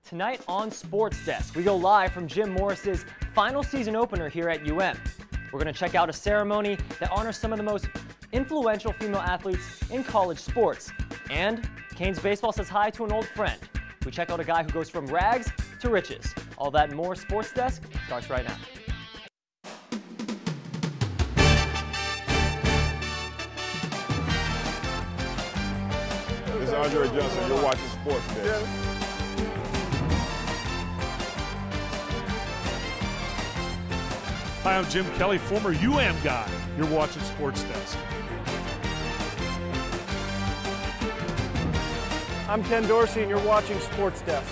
Tonight on Sports Desk, we go live from Jim Morris's final season opener here at UM. We're going to check out a ceremony that honors some of the most influential female athletes in college sports. And Canes baseball says hi to an old friend. We check out a guy who goes from rags to riches. All that and more. Sports Desk starts right now. This is Andre Johnson. You're watching Sports Desk. Yeah. Hi, I'm Jim Kelly, former UM guy. You're watching Sports Desk. I'm Ken Dorsey, and you're watching Sports Desk.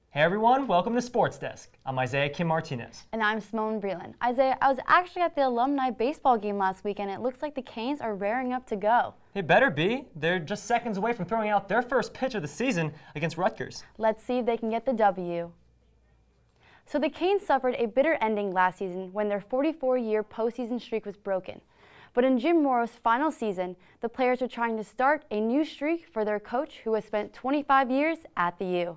Hey everyone, welcome to Sports Desk. I'm Isaiah Kim Martinez. And I'm Simone Breland. Isaiah, I was actually at the Alumni baseball game last weekend. It looks like the Canes are raring up to go. It better be. They're just seconds away from throwing out their first pitch of the season against Rutgers. Let's see if they can get the W. So the Canes suffered a bitter ending last season when their 44-year postseason streak was broken. But in Jim Morrow's final season, the players are trying to start a new streak for their coach who has spent 25 years at the U.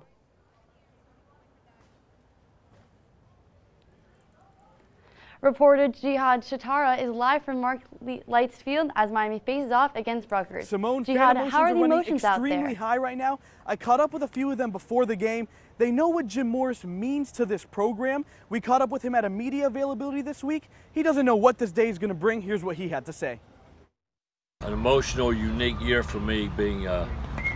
Reporter Jihad Shatara is live from Mark Lights Field as Miami faces off against Rutgers. Simone, Jihad, how are the emotions out there? Extremely high right now. I caught up with a few of them before the game. They know what Jim Morris means to this program. We caught up with him at a media availability this week. He doesn't know what this day is going to bring. Here's what he had to say. An emotional, unique year for me, being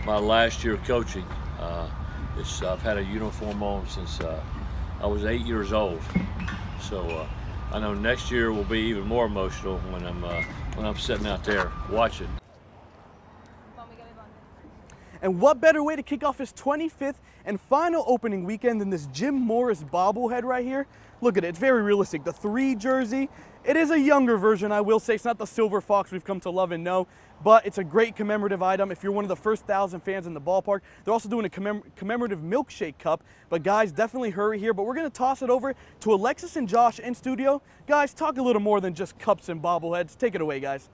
my last year coaching. I've had a uniform on since I was 8 years old. So I know next year will be even more emotional when I'm sitting out there watching. And what better way to kick off his 25th and final opening weekend than this Jim Morris bobblehead right here? Look at it, it's very realistic. The 3 jersey, it is a younger version, I will say. It's not the silver fox we've come to love and know, but it's a great commemorative item if you're one of the first 1,000 fans in the ballpark. They're also doing a commemorative milkshake cup, but guys, definitely hurry here. But we're gonna toss it over to Alexis and Josh in studio. Guys, talk a little more than just cups and bobbleheads. Take it away, guys.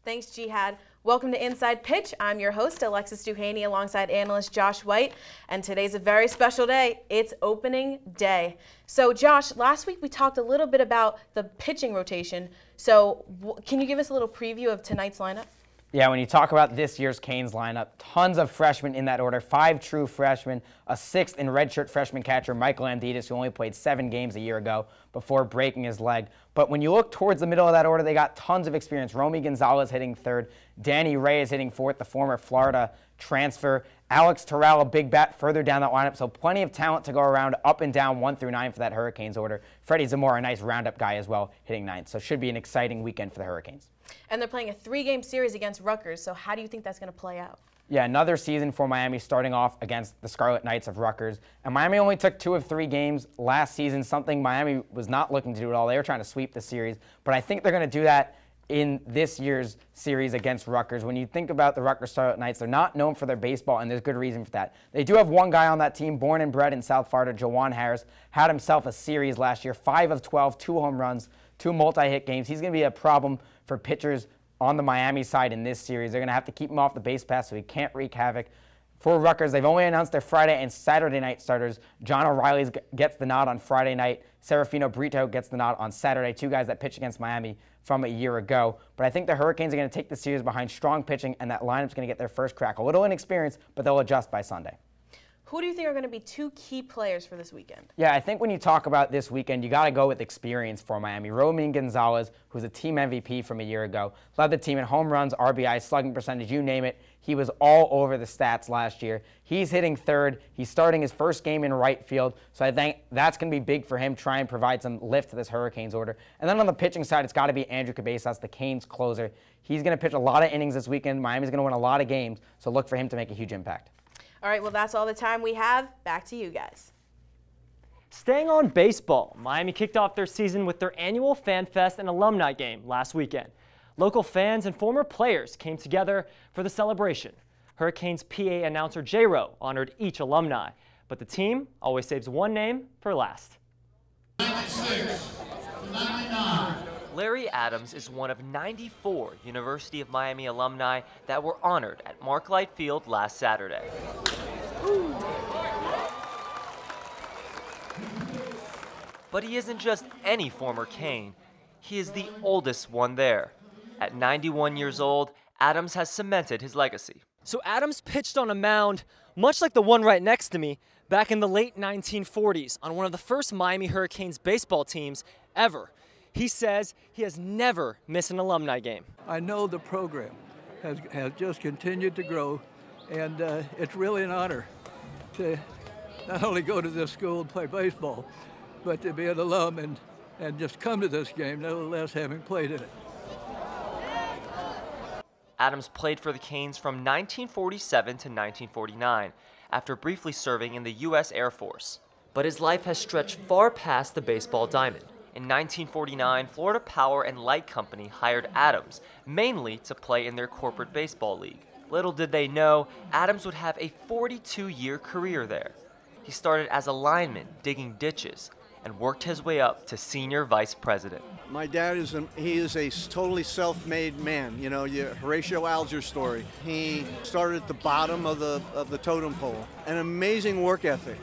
Thanks, Jihad. Welcome to Inside Pitch. I'm your host, Alexis Duhaney, alongside analyst Josh White, and today's a very special day. It's opening day. So, Josh, last week we talked a little bit about the pitching rotation. So, can you give us a little preview of tonight's lineup? Yeah, when you talk about this year's Canes lineup, tons of freshmen in that order, 5 true freshmen, a 6th in redshirt freshman catcher Michael Amditis, who only played 7 games a year ago before breaking his leg. But when you look towards the middle of that order, they got tons of experience. Romy Gonzalez hitting 3rd, Danny Ray is hitting 4th, the former Florida transfer. Alex Terrell, a big bat further down that lineup, so plenty of talent to go around up and down 1 through 9 for that Hurricanes order. Freddie Zamora, a nice roundup guy as well, hitting 9th, so should be an exciting weekend for the Hurricanes. And they're playing a 3-game series against Rutgers, so how do you think that's going to play out? Yeah, another season for Miami starting off against the Scarlet Knights of Rutgers. And Miami only took 2 of 3 games last season, something Miami was not looking to do at all. They were trying to sweep the series, but I think they're going to do that in this year's series against Rutgers. When you think about the Rutgers Scarlet Knights, they're not known for their baseball, and there's good reason for that. They do have one guy on that team, born and bred in South Florida, Jawan Harris, had himself a series last year, 5 of 12, 2 home runs, 2 multi-hit games. He's going to be a problem for pitchers on the Miami side in this series. They're going to have to keep him off the base pass so he can't wreak havoc. For Rutgers, they've only announced their Friday and Saturday night starters. John O'Reilly gets the nod on Friday night. Serafino Brito gets the nod on Saturday, 2 guys that pitched against Miami from a year ago. But I think the Hurricanes are going to take the series behind strong pitching, and that lineup's going to get their first crack. A little inexperienced, but they'll adjust by Sunday. Who do you think are going to be 2 key players for this weekend? Yeah, I think when you talk about this weekend, you got to go with experience for Miami. Romy Gonzalez, who's a team MVP from a year ago, led the team in home runs, RBI, slugging percentage, you name it. He was all over the stats last year. He's hitting 3rd. He's starting his first game in right field. So I think that's going to be big for him, try and provide some lift to this Hurricanes order. And then on the pitching side, it's got to be Andrew Cabezas, the Canes closer. He's going to pitch a lot of innings this weekend. Miami's going to win a lot of games, so look for him to make a huge impact. All right, well, that's all the time we have. Back to you guys. Staying on baseball, Miami kicked off their season with their annual Fan Fest and Alumni Game last weekend. Local fans and former players came together for the celebration. Hurricanes PA announcer J-Ro honored each alumni, but the team always saves one name for last. Larry Adams is one of 94 University of Miami alumni that were honored at Marklight Field last Saturday. But he isn't just any former Cane. He is the oldest one there. At 91 years old, Adams has cemented his legacy. So Adams pitched on a mound, much like the one right next to me, back in the late 1940s on one of the first Miami Hurricanes baseball teams ever. He says he has never missed an alumni game. I know the program has just continued to grow, and it's really an honor to not only go to this school and play baseball, but to be an alum and just come to this game, nevertheless having played in it. Adams played for the Canes from 1947 to 1949, after briefly serving in the U.S. Air Force. But his life has stretched far past the baseball diamond. In 1949, Florida Power and Light Company hired Adams, mainly to play in their corporate baseball league. Little did they know, Adams would have a 42-year career there. He started as a lineman, digging ditches, and worked his way up to senior vice president. My dad is a totally self-made man. You know, Horatio Alger's story. He started at the bottom of the totem pole. An amazing work ethic.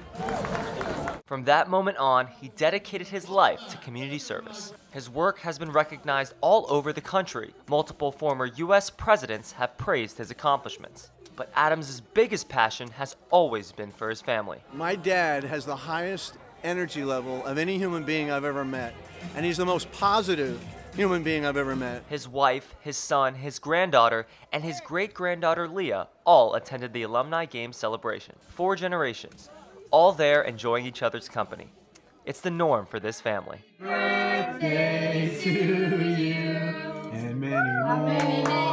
From that moment on, he dedicated his life to community service. His work has been recognized all over the country. Multiple former U.S. presidents have praised his accomplishments. But Adams' biggest passion has always been for his family. My dad has the highest energy level of any human being I've ever met, and he's the most positive human being I've ever met. His wife, his son, his granddaughter, and his great-granddaughter Leah all attended the Alumni Game celebration. 4 generations, all there enjoying each other's company. It's the norm for this family. Birthday to you, and many more.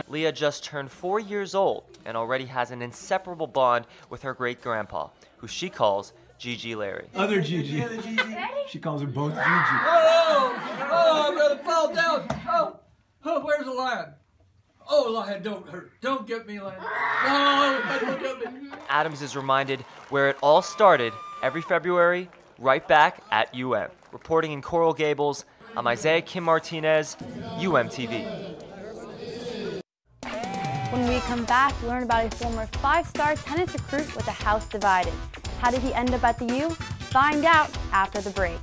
Leah just turned 4 years old and already has an inseparable bond with her great-grandpa, who she calls Gigi Larry. Other Gigi. She calls her both Gigi. Oh, I'm gonna fall down. Oh, where's the lion? Oh, lion, don't hurt. Don't get me, lion. No, don't get me. Adams is reminded where it all started every February, right back at UM. Reporting in Coral Gables, I'm Isaiah Kim Martinez, UMTV. When we come back, we'll learn about a former 5-star tennis recruit with a house divided. How did he end up at the U? Find out after the break.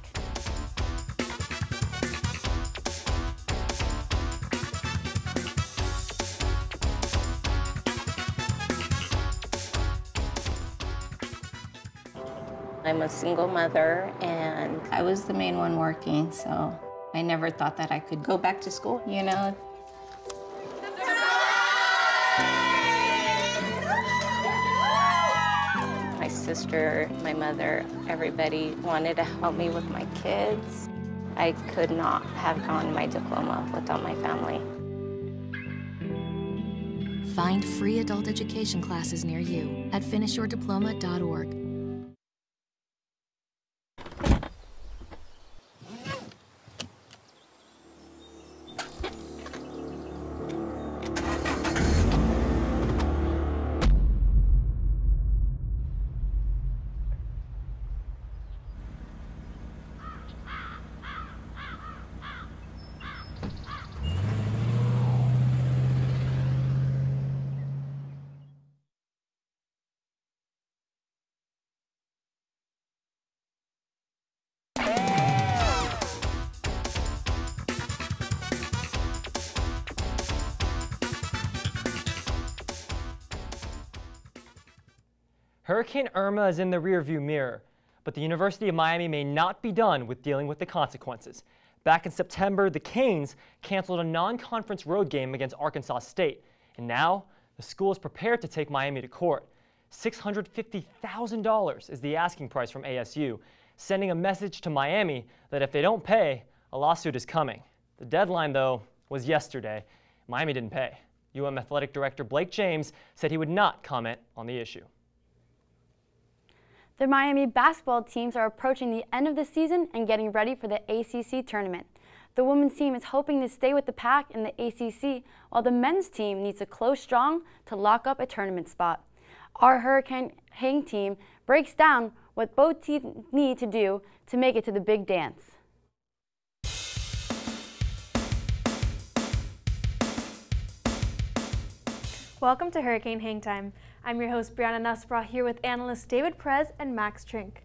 I'm a single mother, and I was the main one working, so I never thought that I could go back to school, you know? My sister, my mother, everybody wanted to help me with my kids. I could not have gotten my diploma without my family. Find free adult education classes near you at finishyourdiploma.org. Hurricane Irma is in the rearview mirror, but the University of Miami may not be done with dealing with the consequences. Back in September, the Canes canceled a non-conference road game against Arkansas State, and now the school is prepared to take Miami to court. $650,000 is the asking price from ASU, sending a message to Miami that if they don't pay, a lawsuit is coming. The deadline, though, was yesterday. Miami didn't pay. UM Athletic Director Blake James said he would not comment on the issue. The Miami basketball teams are approaching the end of the season and getting ready for the ACC tournament. The women's team is hoping to stay with the pack in the ACC, while the men's team needs to close strong to lock up a tournament spot. Our Hurricane team breaks down what both teams need to do to make it to the big dance. Welcome to Hurricane Hang Time. I'm your host, Brianna Nussbaugh, here with analysts David Perez and Max Trink.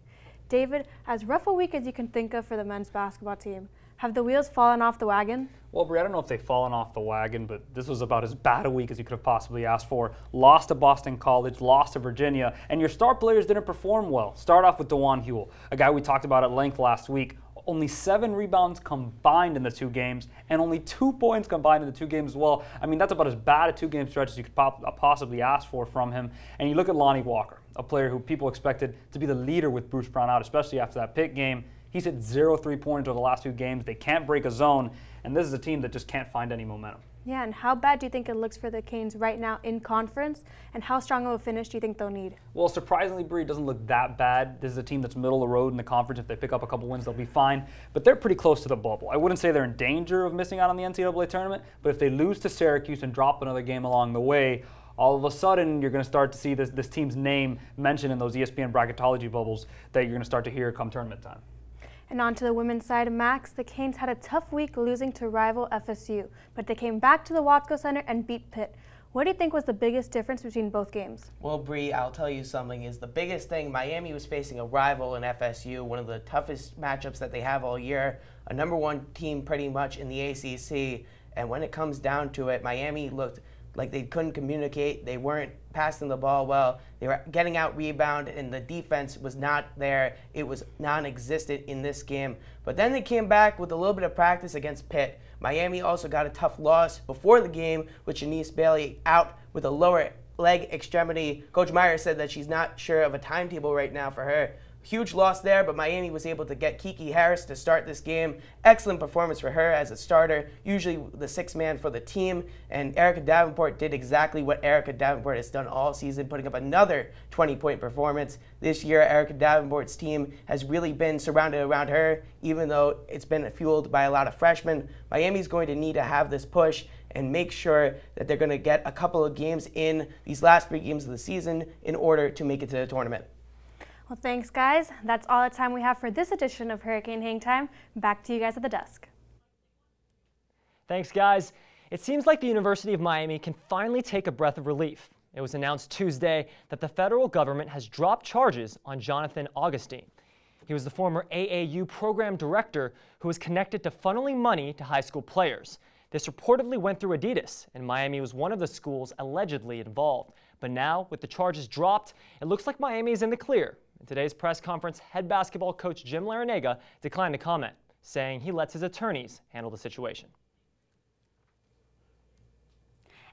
David, as rough a week as you can think of for the men's basketball team, have the wheels fallen off the wagon? Well, Bri, I don't know if they've fallen off the wagon, but this was about as bad a week as you could have possibly asked for. Lost to Boston College, lost to Virginia, and your star players didn't perform well. Start off with DeJuan Huell, a guy we talked about at length last week. Only 7 rebounds combined in the 2 games, and only 2 points combined in the 2 games as well. I mean, that's about as bad a 2-game stretch as you could possibly ask for from him. And you look at Lonnie Walker, a player who people expected to be the leader with Bruce Brown out, especially after that Pitt game. He's hit 0 3-pointers over the last 2 games. They can't break a zone, and this is a team that just can't find any momentum. Yeah, and how bad do you think it looks for the Canes right now in conference, and how strong of a finish do you think they'll need? Well, surprisingly, Bree, it doesn't look that bad. This is a team that's middle of the road in the conference. If they pick up a couple wins, they'll be fine. But they're pretty close to the bubble. I wouldn't say they're in danger of missing out on the NCAA tournament, but if they lose to Syracuse and drop another game along the way, all of a sudden you're going to start to see this team's name mentioned in those ESPN bracketology bubbles that you're going to start to hear come tournament time. And on to the women's side, Max, the Canes had a tough week losing to rival FSU, but they came back to the Watsco Center and beat Pitt. What do you think was the biggest difference between both games? Well, Bree, I'll tell you something. Is the biggest thing, Miami was facing a rival in FSU, one of the toughest matchups that they have all year, a #1 team pretty much in the ACC, and when it comes down to it, Miami looked like they couldn't communicate. They weren't passing the ball well. They were getting out rebound, and the defense was not there. It was non-existent in this game. But then they came back with a little bit of practice against Pitt. Miami also got a tough loss before the game with Shanice Bailey out with a lower leg extremity. Coach Meyer said that she's not sure of a timetable right now for her. Huge loss there, but Miami was able to get Kiki Harris to start this game. Excellent performance for her as a starter, usually the 6th man for the team. And Erica Davenport did exactly what Erica Davenport has done all season, putting up another 20-point performance. This year, Erica Davenport's team has really been surrounded around her, even though it's been fueled by a lot of freshmen. Miami's going to need to have this push and make sure that they're going to get a couple of games in these last 3 games of the season in order to make it to the tournament. Well, thanks, guys. That's all the time we have for this edition of Hurricane Hang Time. Back to you guys at the desk. Thanks, guys. It seems like the University of Miami can finally take a breath of relief. It was announced Tuesday that the federal government has dropped charges on Jonathan Augustine. He was the former AAU program director who was connected to funneling money to high school players. This reportedly went through Adidas, and Miami was one of the schools allegedly involved. But now, with the charges dropped, it looks like Miami is in the clear. In today's press conference, head basketball coach Jim Larrañaga declined to comment, saying he lets his attorneys handle the situation.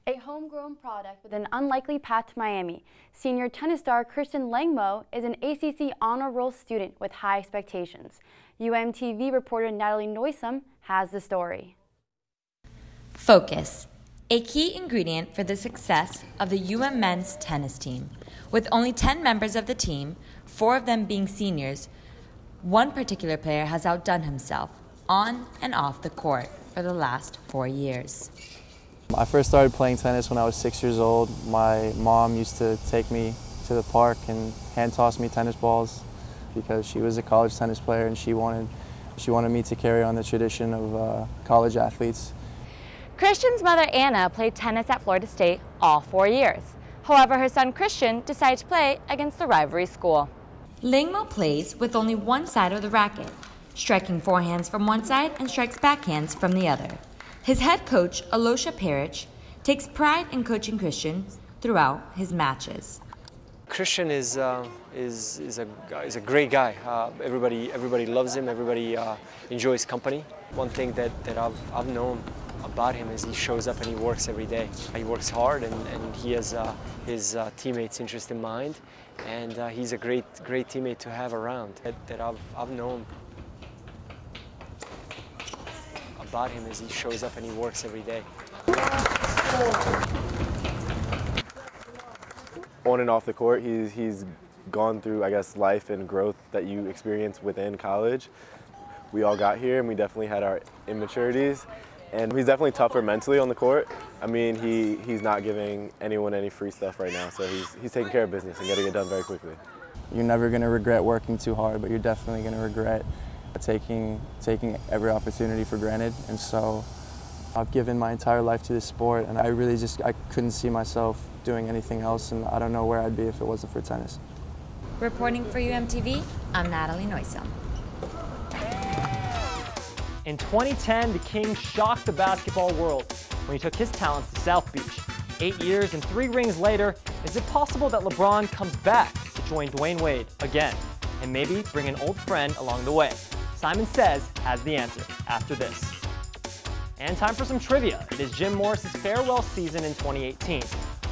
A homegrown product with an unlikely path to Miami, senior tennis star Christian Langmo is an ACC honor roll student with high expectations. UMTV reporter Natalie Noisome has the story. Focus, a key ingredient for the success of the UM men's tennis team. With only 10 members of the team, 4 of them being seniors, one particular player has outdone himself on and off the court for the last 4 years. I first started playing tennis when I was 6 years old. My mom used to take me to the park and hand toss me tennis balls because she was a college tennis player and she wanted me to carry on the tradition of college athletes. Christian's mother Anna played tennis at Florida State all 4 years. However, her son Christian decided to play against the rivalry school. Langmo plays with only one side of the racket, striking forehands from one side and strikes backhands from the other. His head coach, Alosha Parich, takes pride in coaching Christian throughout his matches. Christian is a great guy. Everybody loves him. Everybody enjoys company. One thing that I've known about him is he shows up and he works every day. He works hard and he has his teammates' interest in mind, and he's a great teammate to have around. That I've known about him is he shows up and he works every day. On and off the court, he's gone through, I guess, life and growth that you experience within college. We all got here and we definitely had our immaturities. And he's definitely tougher mentally on the court. I mean, he's not giving anyone any free stuff right now, so he's taking care of business and getting it done very quickly. you're never going to regret working too hard, but you're definitely going to regret taking every opportunity for granted. And so I've given my entire life to this sport, and I couldn't see myself doing anything else, and I don't know where I'd be if it wasn't for tennis. Reporting for UMTV, I'm Natalie Neusel. In 2010, the King shocked the basketball world when he took his talents to South Beach. 8 years and 3 rings later, is it possible that LeBron comes back to join Dwayne Wade again and maybe bring an old friend along the way? Simon Says has the answer after this. And time for some trivia. It is Jim Morris's farewell season in 2018,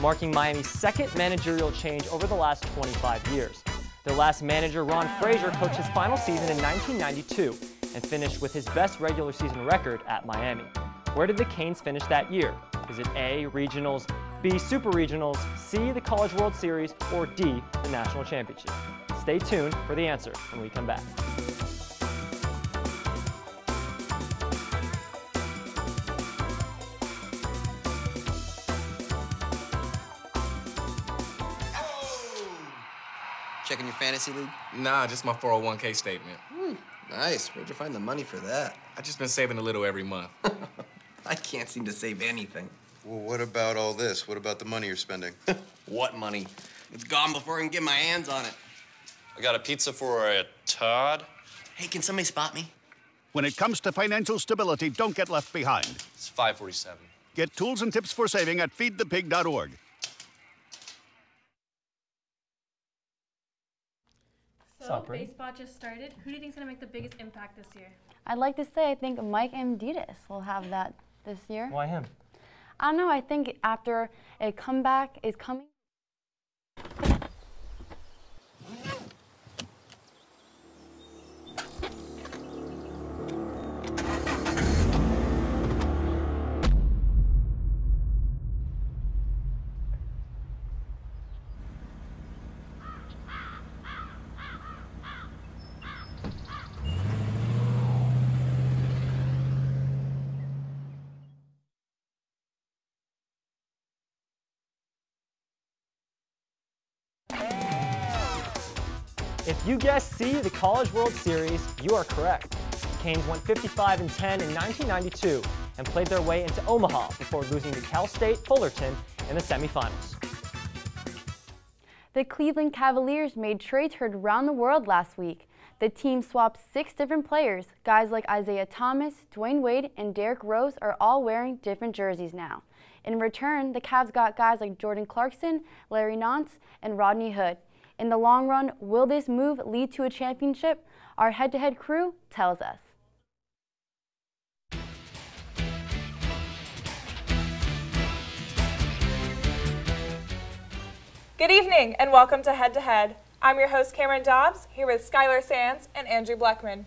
marking Miami's second managerial change over the last 25 years. Their last manager, Ron Frazier, coached his final season in 1992 and finished with his best regular season record at Miami. Where did the Canes finish that year? Is it A, regionals, B, super regionals, C, the College World Series, or D, the national championship? Stay tuned for the answer when we come back. Checking your fantasy league? Nah, just my 401k statement. Nice. Where'd you find the money for that? I just been saving a little every month. I can't seem to save anything. Well, what about all this? What about the money you're spending? What money? It's gone before I can get my hands on it. I got a pizza for a Todd. Hey, can somebody spot me? When it comes to financial stability, don't get left behind. It's 547. Get tools and tips for saving at feedthepig.org. So, baseball just started. Who do you think is going to make the biggest impact this year? I'd like to say I think Mike Amditis will have that this year. Why him? I don't know. I think after a comeback is coming. If you guessed C, the College World Series, you are correct. The Canes went 55-10 in 1992 and played their way into Omaha before losing to Cal State Fullerton in the semifinals. The Cleveland Cavaliers made trades heard around the world last week. The team swapped 6 different players. Guys like Isaiah Thomas, Dwayne Wade, and Derrick Rose are all wearing different jerseys now. In return, the Cavs got guys like Jordan Clarkson, Larry Nance, and Rodney Hood. In the long run, will this move lead to a championship? Our head-to-head crew tells us. Good evening and welcome to Head to Head. I'm your host Cameron Dobbs, here with Skylar Sands and Andrew Bleckman.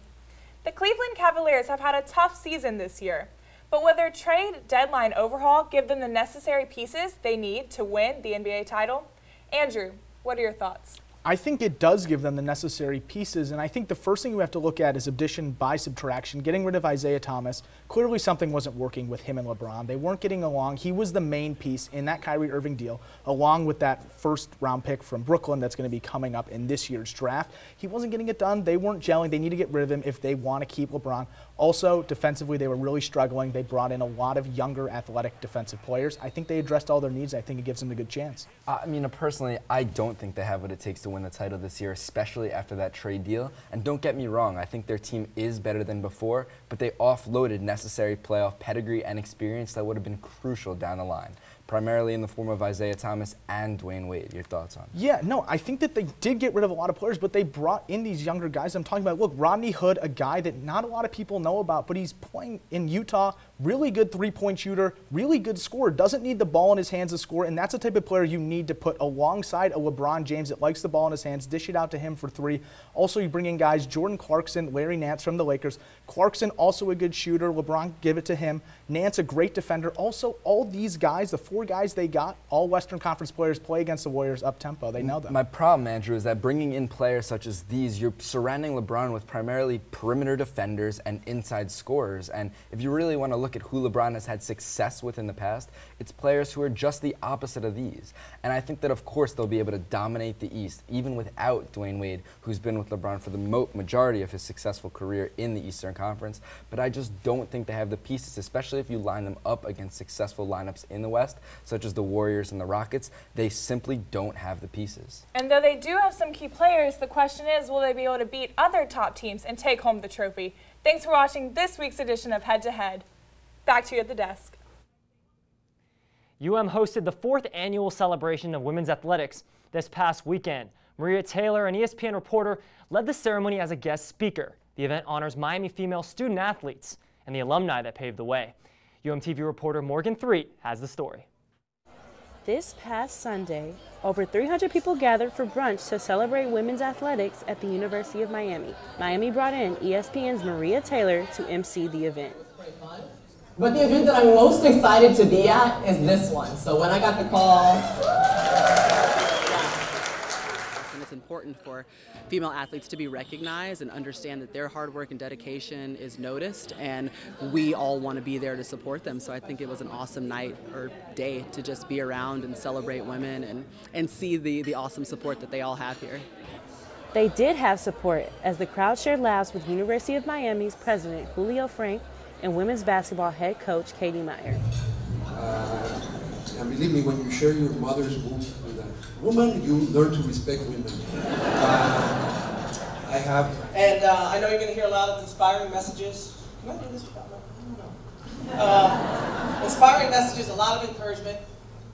The Cleveland Cavaliers have had a tough season this year, but will their trade deadline overhaul give them the necessary pieces they need to win the NBA title? Andrew, what are your thoughts? I think it does give them the necessary pieces, and I think the first thing we have to look at is addition by subtraction, getting rid of Isaiah Thomas. Clearly something wasn't working with him and LeBron. They weren't getting along. He was the main piece in that Kyrie Irving deal, along with that first-round pick from Brooklyn that's going to be coming up in this year's draft. He wasn't getting it done. They weren't gelling. They need to get rid of him if they want to keep LeBron. Also, defensively, they were really struggling. They brought in a lot of younger, athletic defensive players. I think they addressed all their needs. I think it gives them a good chance. I mean, personally, I don't think they have what it takes to win the title this year, especially after that trade deal. And don't get me wrong, I think their team is better than before, but they offloaded necessary playoff pedigree and experience that would have been crucial down the line, primarily in the form of Isaiah Thomas and Dwayne Wade. Your thoughts on it? Yeah, no, I think that they did get rid of a lot of players, but they brought in these younger guys. I'm talking about, look, Rodney Hood, a guy that not a lot of people know about, but he's playing in Utah, really good three-point shooter, really good scorer, doesn't need the ball in his hands to score, and that's the type of player you need to put alongside a LeBron James that likes the ball in his hands, dish it out to him for 3. Also, you bring in guys, Jordan Clarkson, Larry Nance from the Lakers. Clarkson, also a good shooter. LeBron, give it to him. Nance, a great defender. Also, all these guys, the 4 guys they got, all Western Conference players, play against the Warriors up-tempo. They know them. My problem, Andrew, is that bringing in players such as these, you're surrounding LeBron with primarily perimeter defenders and inside scorers. And if you really want to look look at who LeBron has had success with in the past, it's players who are just the opposite of these. And I think that, of course, they'll be able to dominate the East, even without Dwayne Wade, who's been with LeBron for the majority of his successful career in the Eastern Conference. But I just don't think they have the pieces, especially if you line them up against successful lineups in the West, such as the Warriors and the Rockets. They simply don't have the pieces. And though they do have some key players, the question is, will they be able to beat other top teams and take home the trophy? Thanks for watching this week's edition of Head to Head. Back to you at the desk. UM hosted the 4th annual celebration of women's athletics this past weekend. Maria Taylor, an ESPN reporter, led the ceremony as a guest speaker. The event honors Miami female student athletes and the alumni that paved the way. UMTV reporter Morgan Threet has the story. This past Sunday, over 300 people gathered for brunch to celebrate women's athletics at the University of Miami. Miami brought in ESPN's Maria Taylor to MC the event. But the event that I'm most excited to be at is this one. So when I got the call... And it's important for female athletes to be recognized and understand that their hard work and dedication is noticed, and we all want to be there to support them. So I think it was an awesome night or day to just be around and celebrate women and see the awesome support that they all have here. They did have support as the crowd shared laughs with University of Miami's president Julio Frank and women's basketball head coach Katie Meyer. And believe me, when you share your mother's womb with a woman, you learn to respect women. I have... And I know you're going to hear a lot of inspiring messages. Can I do this without my... I don't know. Inspiring messages, a lot of encouragement,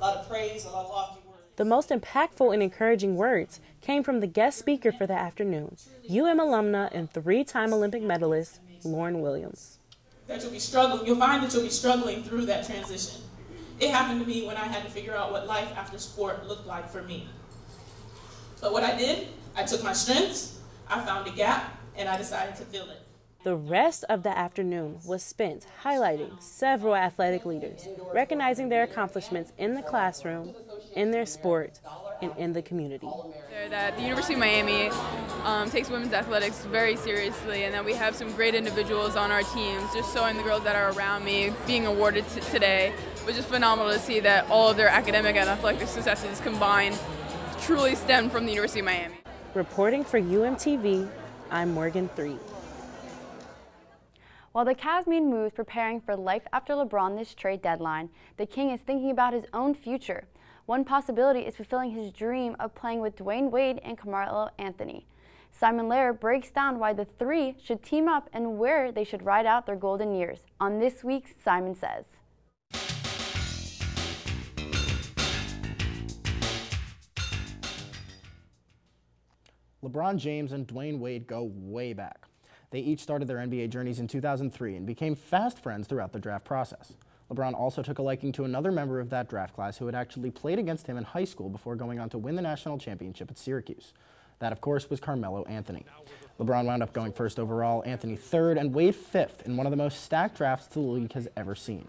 a lot of praise, a lot of lofty words. The most impactful and encouraging words came from the guest speaker for the afternoon, UM alumna and 3-time Olympic medalist, Lauren Williams. That you'll find that you'll be struggling through that transition. It happened to me when I had to figure out what life after sport looked like for me. But what I did, I took my strengths, I found a gap, and I decided to fill it. The rest of the afternoon was spent highlighting several athletic leaders, recognizing their accomplishments in the classroom, in their sport, and in the community. That the University of Miami takes women's athletics very seriously, and that we have some great individuals on our teams. Just showing the girls that are around me being awarded today was just phenomenal to see that all of their academic and athletic successes combined truly stem from the University of Miami. Reporting for UMTV, I'm Morgan Threet. While the Cavs made moves preparing for life after LeBron this trade deadline, the King is thinking about his own future. One possibility is fulfilling his dream of playing with Dwayne Wade and Carmelo Anthony. Simon Lair breaks down why the three should team up and where they should ride out their golden years on this week's Simon Says. LeBron James and Dwayne Wade go way back. They each started their NBA journeys in 2003 and became fast friends throughout the draft process. LeBron also took a liking to another member of that draft class who had actually played against him in high school before going on to win the national championship at Syracuse. That, of course, was Carmelo Anthony. LeBron wound up going first overall, Anthony third, and Wade fifth in one of the most stacked drafts the league has ever seen.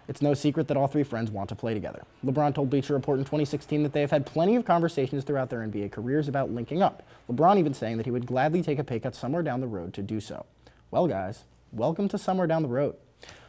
It's no secret that all three friends want to play together. LeBron told Bleacher Report in 2016 that they have had plenty of conversations throughout their NBA careers about linking up, LeBron even saying that he would gladly take a pay cut somewhere down the road to do so. Well, guys, welcome to somewhere down the road.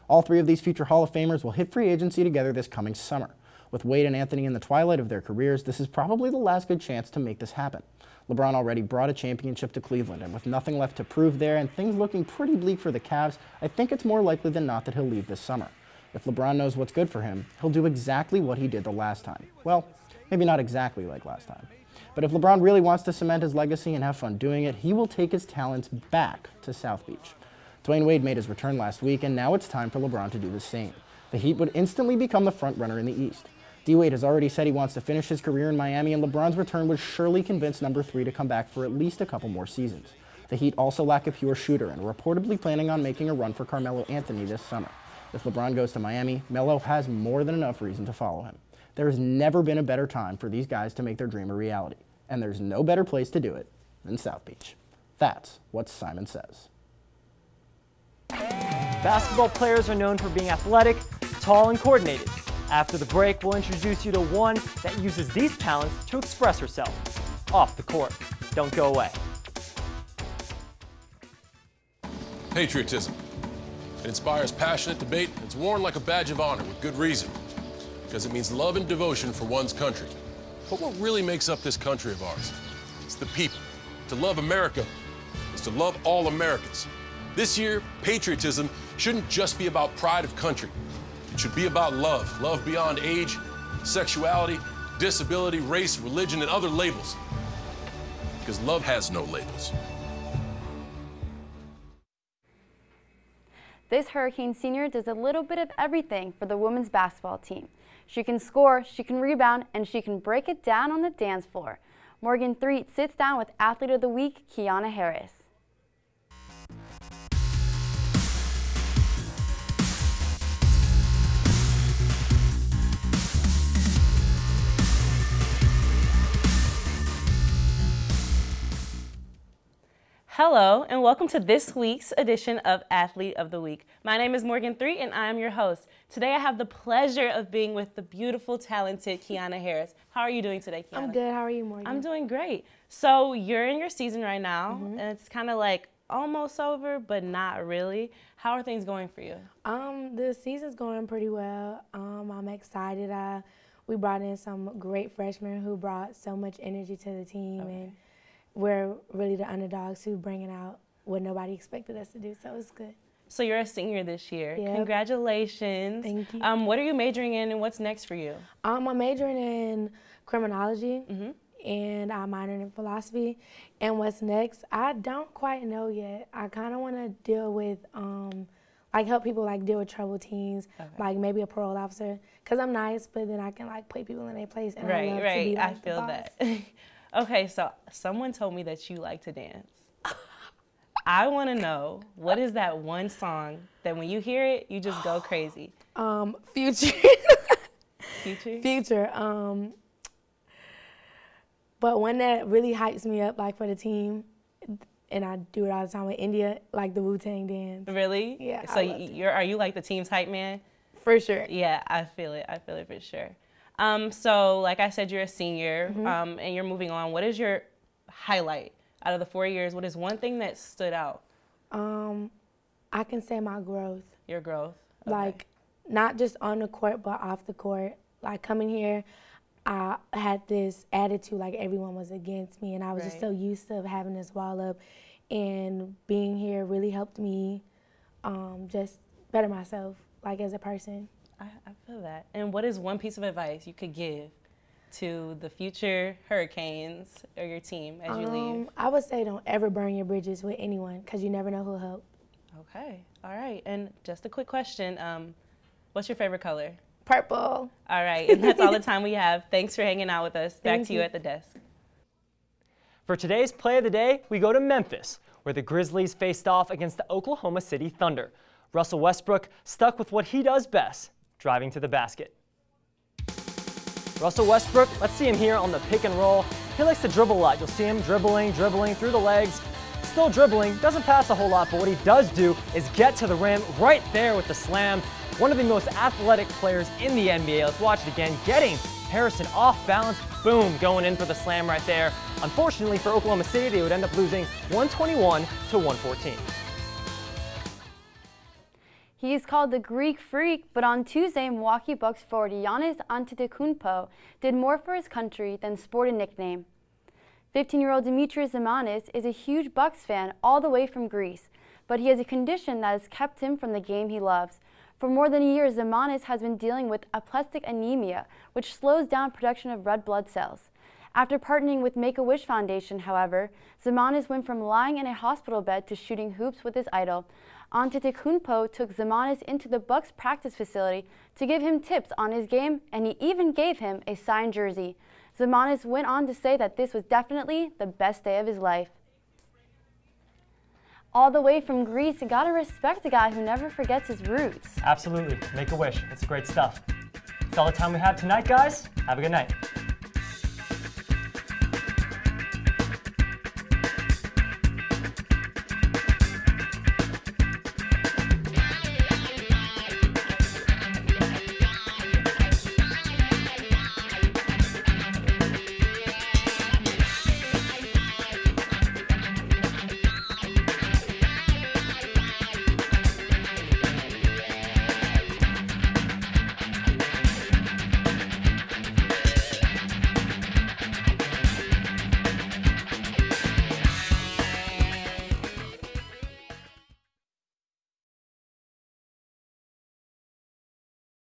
All three of these future Hall of Famers will hit free agency together this coming summer. With Wade and Anthony in the twilight of their careers, this is probably the last good chance to make this happen. LeBron already brought a championship to Cleveland, and with nothing left to prove there and things looking pretty bleak for the Cavs, I think it's more likely than not that he'll leave this summer. If LeBron knows what's good for him, he'll do exactly what he did the last time. Well, maybe not exactly like last time. But if LeBron really wants to cement his legacy and have fun doing it, he will take his talents back to South Beach. Dwayne Wade made his return last week, and now it's time for LeBron to do the same. The Heat would instantly become the front runner in the East. D-Wade has already said he wants to finish his career in Miami, and LeBron's return would surely convince number 3 to come back for at least a couple more seasons. The Heat also lack a pure shooter and are reportedly planning on making a run for Carmelo Anthony this summer. If LeBron goes to Miami, Melo has more than enough reason to follow him. There has never been a better time for these guys to make their dream a reality, and there's no better place to do it than South Beach. That's what Simon Says. Basketball players are known for being athletic, tall, and coordinated. After the break, we'll introduce you to one that uses these talents to express herself off the court. Don't go away. Patriotism. It inspires passionate debate, and it's worn like a badge of honor with good reason, because it means love and devotion for one's country. But what really makes up this country of ours? It's the people. To love America is to love all Americans. This year, patriotism shouldn't just be about pride of country. It should be about love. Love beyond age, sexuality, disability, race, religion, and other labels. Because love has no labels. This Hurricane senior does a little bit of everything for the women's basketball team. She can score, she can rebound, and she can break it down on the dance floor. Morgan Threet sits down with Athlete of the Week, Kiana Harris. Hello, and welcome to this week's edition of Athlete of the Week. My name is Morgan Threet, and I am your host. Today I have the pleasure of being with the beautiful, talented Kiana Harris. How are you doing today, Kiana? I'm good. How are you, Morgan? I'm doing great. So you're in your season right now, and it's kind of like almost over, but not really. How are things going for you? The season's going pretty well. I'm excited. We brought in some great freshmen who brought so much energy to the team, and we're really the underdogs who bringing out what nobody expected us to do, so it's good. So you're a senior this year. Yep. Congratulations. Thank you. What are you majoring in, and what's next for you? I'm majoring in criminology, and I'm minoring in philosophy. And what's next, I don't quite know yet. I kind of want to deal with, like help people like deal with troubled teens, like maybe a parole officer, because I'm nice, but then I can like put people in their place. And I love to be, like, I feel that. Okay, so someone told me that you like to dance. I want to know, what is that one song that when you hear it, you just go crazy? Future. Future? Future. But one that really hypes me up, like for the team, and I do it all the time with India, like the Wu-Tang dance. Really? Yeah. So are you like the team's hype man? For sure. Yeah, I feel it. I feel it for sure. So like I said, you're a senior, and you're moving on. What is your highlight out of the 4 years? What is one thing that stood out? I can say my growth. Your growth? Okay. Like, not just on the court, but off the court. Like, coming here, I had this attitude like everyone was against me, and I was just so used to having this wall up. And being here really helped me just better myself, like, as a person. I feel that. And what is one piece of advice you could give to the future Hurricanes or your team as you leave? I would say don't ever burn your bridges with anyone, because you never know who'll help. Okay, all right. And just a quick question, what's your favorite color? Purple. All right, and that's all the time we have. Thanks for hanging out with us. Back to you at the desk. For today's Play of the Day, we go to Memphis, where the Grizzlies faced off against the Oklahoma City Thunder. Russell Westbrook stuck with what he does best, driving to the basket. Russell Westbrook, let's see him here on the pick and roll. He likes to dribble a lot. You'll see him dribbling through the legs. Still dribbling, doesn't pass a whole lot, but what he does do is get to the rim right there with the slam. One of the most athletic players in the NBA. Let's watch it again. Getting Harrison off balance, boom, going in for the slam right there. Unfortunately for Oklahoma City, they would end up losing 121 to 114. He is called the Greek Freak, but on Tuesday, Milwaukee Bucks forward Giannis Antetokounmpo did more for his country than sport a nickname. 15-year-old Dimitris Zimanis is a huge Bucks fan all the way from Greece, but he has a condition that has kept him from the game he loves. For more than a year, Zimanis has been dealing with aplastic anemia, which slows down production of red blood cells. After partnering with Make-A-Wish Foundation, however, Zimanis went from lying in a hospital bed to shooting hoops with his idol. Antetokounmpo took Zimanis into the Bucks practice facility to give him tips on his game, and he even gave him a signed jersey. Zimanis went on to say that this was definitely the best day of his life. All the way from Greece, you gotta respect a guy who never forgets his roots. Absolutely. Make a wish. It's great stuff. That's all the time we have tonight, guys. Have a good night.